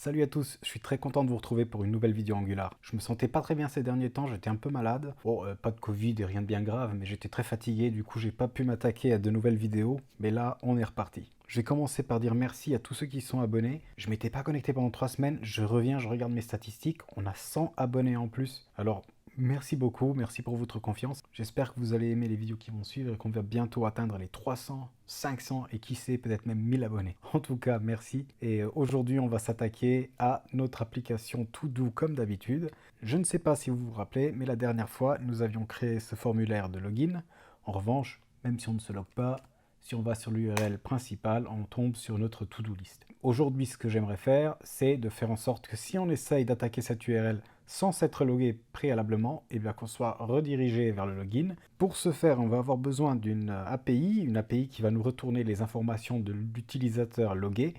Salut à tous, je suis très content de vous retrouver pour une nouvelle vidéo Angular. Je me sentais pas très bien ces derniers temps, j'étais un peu malade. Bon, pas de Covid et rien de bien grave, mais j'étais très fatigué, du coup j'ai pas pu m'attaquer à de nouvelles vidéos. Mais là, on est reparti. Je vais commencer par dire merci à tous ceux qui sont abonnés. Je m'étais pas connecté pendant 3 semaines, je reviens, je regarde mes statistiques, on a 100 abonnés en plus. Alors, merci beaucoup, merci pour votre confiance. J'espère que vous allez aimer les vidéos qui vont suivre et qu'on va bientôt atteindre les 300, 500 et qui sait peut-être même 1000 abonnés. En tout cas, merci. Et aujourd'hui, on va s'attaquer à notre application To-Do comme d'habitude. Je ne sais pas si vous vous rappelez, mais la dernière fois, nous avions créé ce formulaire de login. En revanche, même si on ne se logue pas, si on va sur l'URL principale, on tombe sur notre to-do list. Aujourd'hui, ce que j'aimerais faire, c'est de faire en sorte que si on essaye d'attaquer cette URL sans s'être logué préalablement, et bien qu'on soit redirigé vers le login. Pour ce faire, on va avoir besoin d'une API qui va nous retourner les informations de l'utilisateur logué.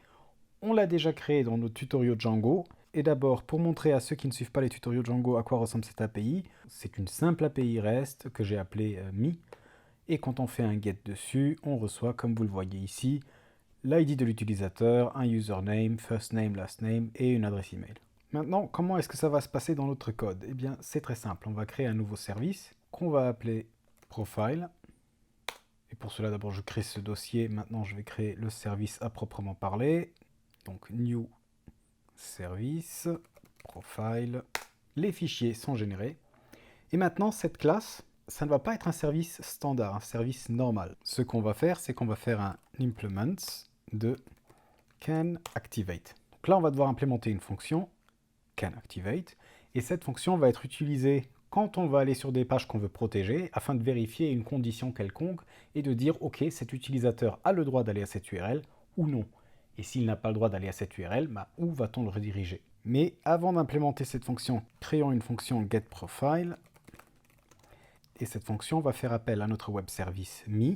On l'a déjà créé dans nos tutoriaux Django. Et d'abord, pour montrer à ceux qui ne suivent pas les tutoriaux Django à quoi ressemble cette API, c'est une simple API REST que j'ai appelée Me. Et quand on fait un get dessus, on reçoit, comme vous le voyez ici, l'ID de l'utilisateur, un username, first name, last name et une adresse email. Maintenant, comment est-ce que ça va se passer dans notre code? Eh bien, c'est très simple. On va créer un nouveau service qu'on va appeler Profile. Et pour cela, d'abord, je crée ce dossier. Maintenant, je vais créer le service à proprement parler. Donc, New Service, Profile. Les fichiers sont générés. Et maintenant, cette classe, ça ne va pas être un service standard, un service normal. Ce qu'on va faire, c'est qu'on va faire un implement de canActivate. Donc là, on va devoir implémenter une fonction canActivate, et cette fonction va être utilisée quand on va aller sur des pages qu'on veut protéger, afin de vérifier une condition quelconque, et de dire, ok, cet utilisateur a le droit d'aller à cette URL, ou non. Et s'il n'a pas le droit d'aller à cette URL, où va-t-on le rediriger? Mais avant d'implémenter cette fonction, créons une fonction getProfile, et cette fonction va faire appel à notre web service Me,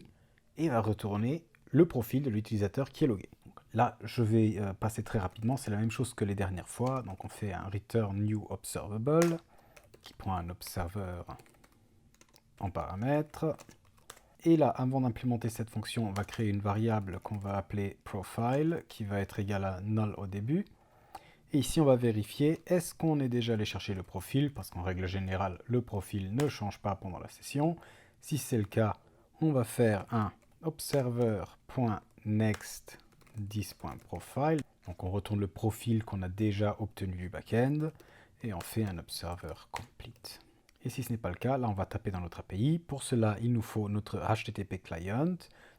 et va retourner le profil de l'utilisateur qui est logué. Là, je vais passer très rapidement, c'est la même chose que les dernières fois. Donc on fait un return new observable qui prend un observeur en paramètre. Et là, avant d'implémenter cette fonction, on va créer une variable qu'on va appeler profile qui va être égale à null au début. Et ici, on va vérifier est-ce qu'on est déjà allé chercher le profil, parce qu'en règle générale, le profil ne change pas pendant la session. Si c'est le cas, on va faire un observer.next 10.profile. Donc on retourne le profil qu'on a déjà obtenu du backend et on fait un observer complete. Et si ce n'est pas le cas, là on va taper dans notre API. Pour cela, il nous faut notre HTTP client.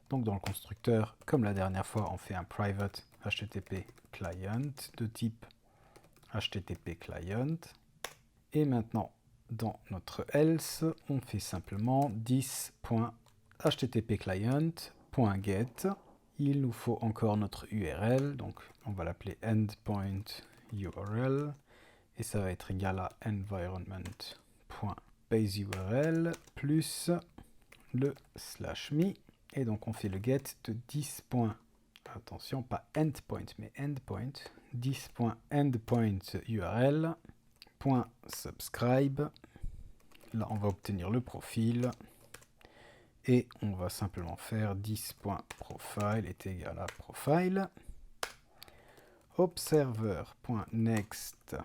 Donc dans le constructeur, comme la dernière fois, on fait un private HTTP client de type HTTP client. Et maintenant, dans notre else, on fait simplement 10.http client.get. Il nous faut encore notre URL, donc on va l'appeler endpoint URL, et ça va être égal à environment.baseURL plus le /me, et donc on fait le get de 10. Attention, pas endpoint, mais endpoint, 10.endpoint.url.subscribe. Là, on va obtenir le profil. Et on va simplement faire 10.profile est égal à profile. Observer.next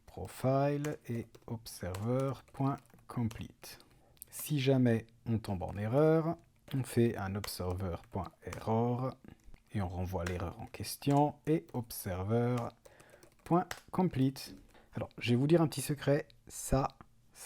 profile et observer.complete. Si jamais on tombe en erreur, on fait un observer.error et on renvoie l'erreur en question et observer.complete. Alors, je vais vous dire un petit secret, ça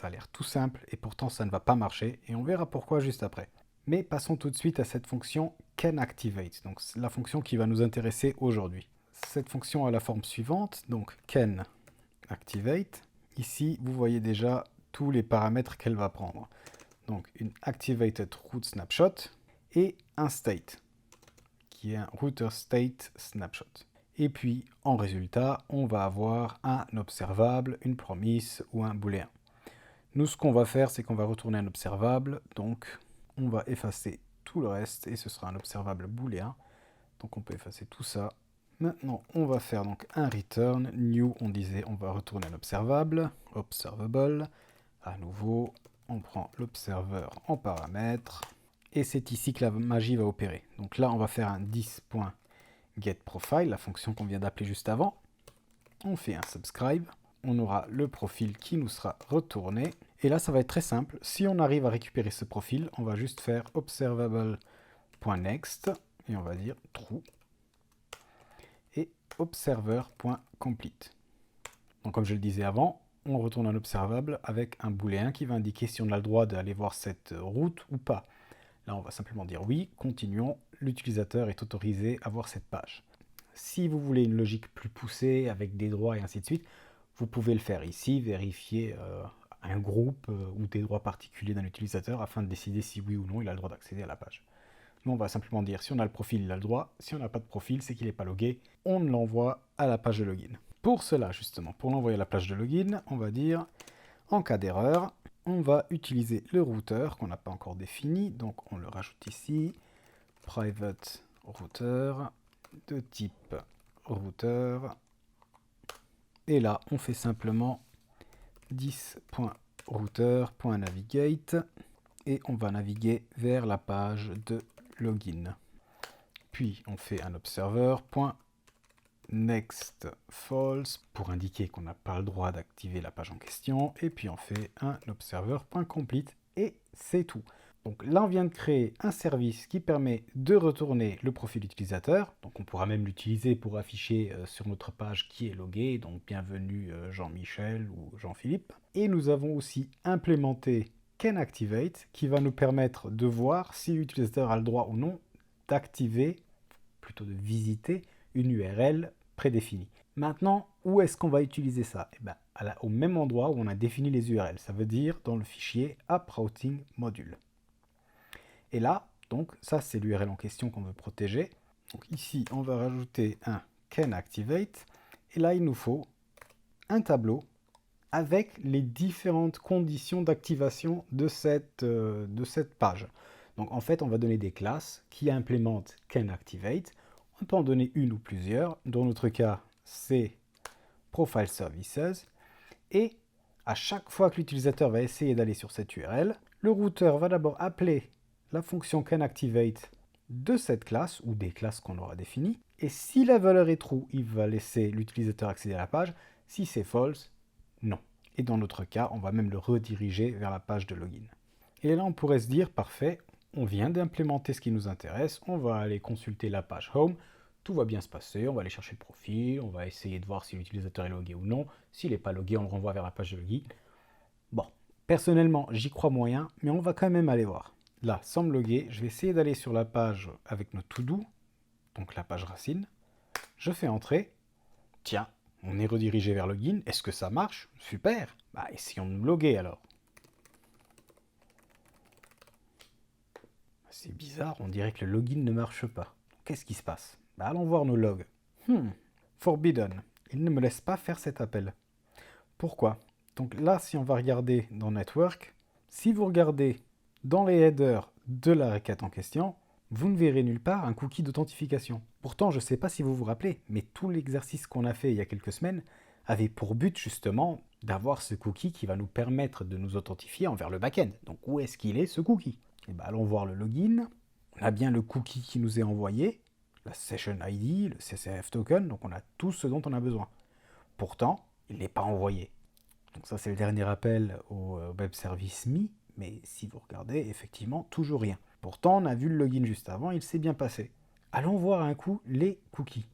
a l'air tout simple et pourtant ça ne va pas marcher et on verra pourquoi juste après. Mais passons tout de suite à cette fonction canActivate, donc c'est la fonction qui va nous intéresser aujourd'hui. Cette fonction a la forme suivante, donc canActivate. Ici, vous voyez déjà tous les paramètres qu'elle va prendre. Donc une activated route snapshot et un state, qui est un router state snapshot. Et puis, en résultat, on va avoir un observable, une promise ou un booléen. Nous, ce qu'on va faire, c'est qu'on va retourner un observable, donc on va effacer tout le reste, et ce sera un observable booléen. Donc on peut effacer tout ça. Maintenant, on va faire donc un return new, on disait on va retourner un observable, observable. À nouveau, on prend l'observeur en paramètre, et c'est ici que la magie va opérer. Donc là, on va faire un 10.getProfile getProfile, la fonction qu'on vient d'appeler juste avant. On fait un subscribe. On aura le profil qui nous sera retourné. Et là, ça va être très simple. Si on arrive à récupérer ce profil, on va juste faire observable.next et on va dire true et observer.complete. Donc comme je le disais avant, on retourne un observable avec un booléen qui va indiquer si on a le droit d'aller voir cette route ou pas. Là, on va simplement dire oui, continuons, l'utilisateur est autorisé à voir cette page. Si vous voulez une logique plus poussée avec des droits et ainsi de suite, vous pouvez le faire ici, vérifier un groupe ou des droits particuliers d'un utilisateur afin de décider si oui ou non il a le droit d'accéder à la page. Nous, on va simplement dire si on a le profil, il a le droit. Si on n'a pas de profil, c'est qu'il n'est pas logué. On l'envoie à la page de login. Pour cela, justement, pour l'envoyer à la page de login, on va dire, en cas d'erreur, on va utiliser le routeur qu'on n'a pas encore défini. Donc, on le rajoute ici, private router, de type routeur. Et là, on fait simplement 10.router.navigate et on va naviguer vers la page de login. Puis on fait un observer.next false pour indiquer qu'on n'a pas le droit d'activer la page en question. Et puis on fait un observer.complete et c'est tout. Donc là, on vient de créer un service qui permet de retourner le profil utilisateur. Donc on pourra même l'utiliser pour afficher sur notre page qui est logué. Donc bienvenue Jean-Michel ou Jean-Philippe. Et nous avons aussi implémenté canActivate qui va nous permettre de voir si l'utilisateur a le droit ou non d'activer, plutôt de visiter, une URL prédéfinie. Maintenant, où est-ce qu'on va utiliser ça? Eh bien, au même endroit où on a défini les URL. Ça veut dire dans le fichier appRoutingModule. Et là, donc, ça c'est l'URL en question qu'on veut protéger. Donc ici, on va rajouter un canActivate. Et là, il nous faut un tableau avec les différentes conditions d'activation de cette page. Donc en fait, on va donner des classes qui implémentent canActivate. On peut en donner une ou plusieurs. Dans notre cas, c'est Profile Services. Et à chaque fois que l'utilisateur va essayer d'aller sur cette URL, le routeur va d'abord appeler la fonction canActivate de cette classe ou des classes qu'on aura définies. Et si la valeur est true, il va laisser l'utilisateur accéder à la page. Si c'est false, non. Et dans notre cas, on va même le rediriger vers la page de login. Et là, on pourrait se dire, parfait, on vient d'implémenter ce qui nous intéresse, on va aller consulter la page Home, tout va bien se passer, on va aller chercher le profil, on va essayer de voir si l'utilisateur est logué ou non. S'il n'est pas logué, on le renvoie vers la page de login. Bon, personnellement, j'y crois moyen, mais on va quand même aller voir. Là, sans me loguer, je vais essayer d'aller sur la page avec notre to-do, donc la page racine. Je fais entrer. Tiens, on est redirigé vers login. Est-ce que ça marche? Super. Bah, essayons de nous loguer alors. C'est bizarre, on dirait que le login ne marche pas. Qu'est-ce qui se passe? Bah, allons voir nos logs. Forbidden. Il ne me laisse pas faire cet appel. Pourquoi? Donc là, si on va regarder dans Network, si vous regardez dans les headers de la requête en question, vous ne verrez nulle part un cookie d'authentification. Pourtant, je ne sais pas si vous vous rappelez, mais tout l'exercice qu'on a fait il y a quelques semaines avait pour but justement d'avoir ce cookie qui va nous permettre de nous authentifier envers le back-end. Donc où est-ce qu'il est ce cookie? Et bien, allons voir le login. On a bien le cookie qui nous est envoyé, la session ID, le CCF token, donc on a tout ce dont on a besoin. Pourtant, il n'est pas envoyé. Donc ça, c'est le dernier appel au web service ME, mais si vous regardez, effectivement, toujours rien. Pourtant, on a vu le login juste avant, il s'est bien passé. Allons voir un coup les cookies.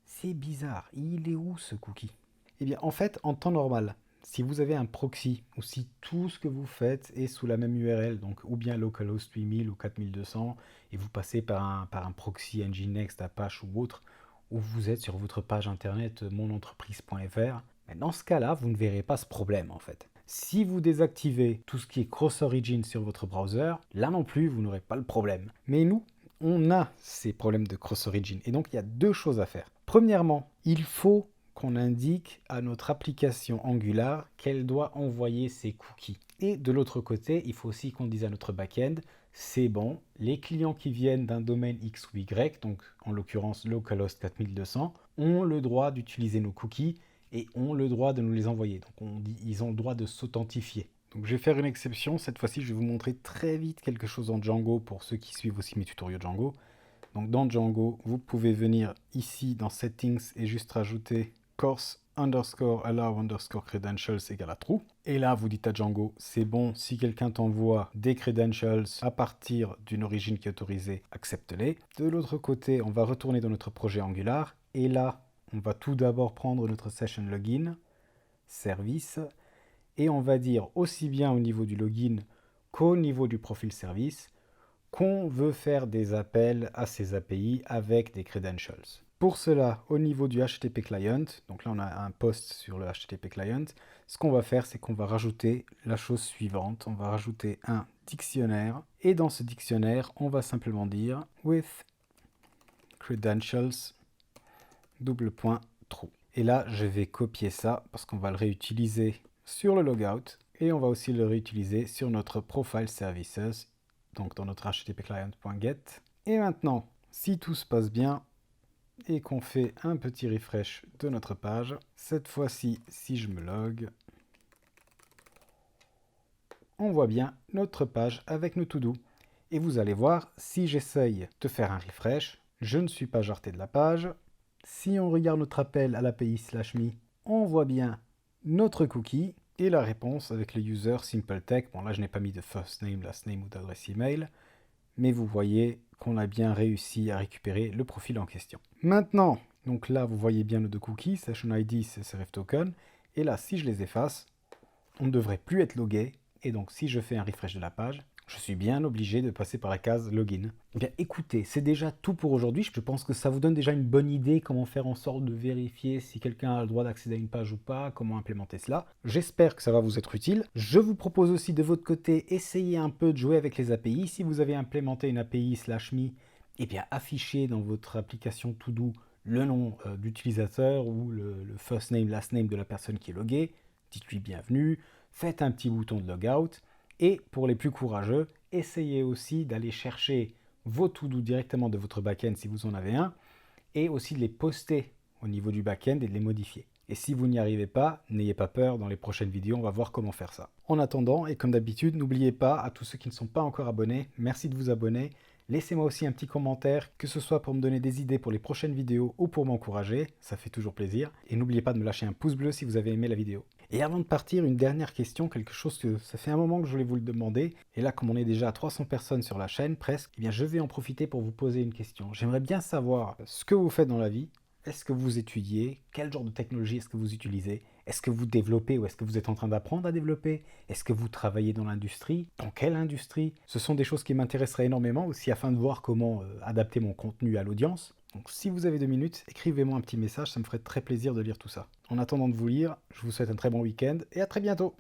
C'est bizarre, il est où ce cookie? Eh bien, en fait, en temps normal, si vous avez un proxy, ou si tout ce que vous faites est sous la même URL, donc ou bien localhost 8000 ou 4200, et vous passez par un proxy Nginx, Apache ou autre, ou vous êtes sur votre page internet monentreprise.fr, dans ce cas-là, vous ne verrez pas ce problème en fait. Si vous désactivez tout ce qui est cross-origin sur votre browser, là non plus, vous n'aurez pas le problème. Mais nous, on a ces problèmes de cross-origin. Et donc, il y a deux choses à faire. Premièrement, il faut qu'on indique à notre application Angular qu'elle doit envoyer ses cookies. Et de l'autre côté, il faut aussi qu'on dise à notre back-end, c'est bon, les clients qui viennent d'un domaine X ou Y, donc en l'occurrence localhost 4200, ont le droit d'utiliser nos cookies et ont le droit de nous les envoyer. Donc on dit ils ont le droit de s'authentifier. Donc je vais faire une exception, cette fois-ci je vais vous montrer très vite quelque chose en Django pour ceux qui suivent aussi mes tutoriaux Django. Donc dans Django, vous pouvez venir ici dans Settings et juste rajouter course underscore allow underscore credentials égale à true. Et là, vous dites à Django, c'est bon, si quelqu'un t'envoie des credentials à partir d'une origine qui est autorisée, accepte-les. De l'autre côté, on va retourner dans notre projet Angular. Et là, on va tout d'abord prendre notre session login, service, et on va dire aussi bien au niveau du login qu'au niveau du profil service qu'on veut faire des appels à ces API avec des credentials. Pour cela, au niveau du HTTP client, donc là on a un post sur le HTTP client, ce qu'on va faire, c'est qu'on va rajouter la chose suivante. On va rajouter un dictionnaire, et dans ce dictionnaire, on va simplement dire with credentials true. Et là, je vais copier ça parce qu'on va le réutiliser sur le logout et on va aussi le réutiliser sur notre profile services, donc dans notre http client.get. Et maintenant, si tout se passe bien et qu'on fait un petit refresh de notre page, cette fois-ci, si je me log, on voit bien notre page avec nos to-do. Et vous allez voir, si j'essaye de faire un refresh, je ne suis pas jarté de la page. Si on regarde notre appel à l'API /me, on voit bien notre cookie et la réponse avec le user SimpleTech. Bon, là, je n'ai pas mis de first name, last name ou d'adresse email, mais vous voyez qu'on a bien réussi à récupérer le profil en question. Maintenant, donc là, vous voyez bien nos deux cookies, Session ID, CSRF Token, et là, si je les efface, on ne devrait plus être logué, et donc si je fais un refresh de la page, je suis bien obligé de passer par la case login. Eh bien écoutez, c'est déjà tout pour aujourd'hui. Je pense que ça vous donne déjà une bonne idée comment faire en sorte de vérifier si quelqu'un a le droit d'accéder à une page ou pas, comment implémenter cela. J'espère que ça va vous être utile. Je vous propose aussi de votre côté, essayez un peu de jouer avec les API. Si vous avez implémenté une API /me, eh bien affichez dans votre application To-Do le nom d'utilisateur ou le first name, last name de la personne qui est loguée. Dites-lui bienvenue, faites un petit bouton de logout. Et pour les plus courageux, essayez aussi d'aller chercher vos to-do directement de votre back-end si vous en avez un, et aussi de les poster au niveau du back-end et de les modifier. Et si vous n'y arrivez pas, n'ayez pas peur, dans les prochaines vidéos, on va voir comment faire ça. En attendant, et comme d'habitude, n'oubliez pas, à tous ceux qui ne sont pas encore abonnés, merci de vous abonner. Laissez-moi aussi un petit commentaire, que ce soit pour me donner des idées pour les prochaines vidéos ou pour m'encourager, ça fait toujours plaisir. Et n'oubliez pas de me lâcher un pouce bleu si vous avez aimé la vidéo. Et avant de partir, une dernière question, quelque chose que ça fait un moment que je voulais vous le demander. Et là, comme on est déjà à 300 personnes sur la chaîne, presque, eh bien je vais en profiter pour vous poser une question. J'aimerais bien savoir ce que vous faites dans la vie. Est-ce que vous étudiez? Quel genre de technologie est-ce que vous utilisez? Est-ce que vous développez ou est-ce que vous êtes en train d'apprendre à développer? Est-ce que vous travaillez dans l'industrie? Dans quelle industrie? Ce sont des choses qui m'intéresseraient énormément aussi afin de voir comment adapter mon contenu à l'audience. Donc si vous avez 2 minutes, écrivez-moi un petit message, ça me ferait très plaisir de lire tout ça. En attendant de vous lire, je vous souhaite un très bon week-end et à très bientôt!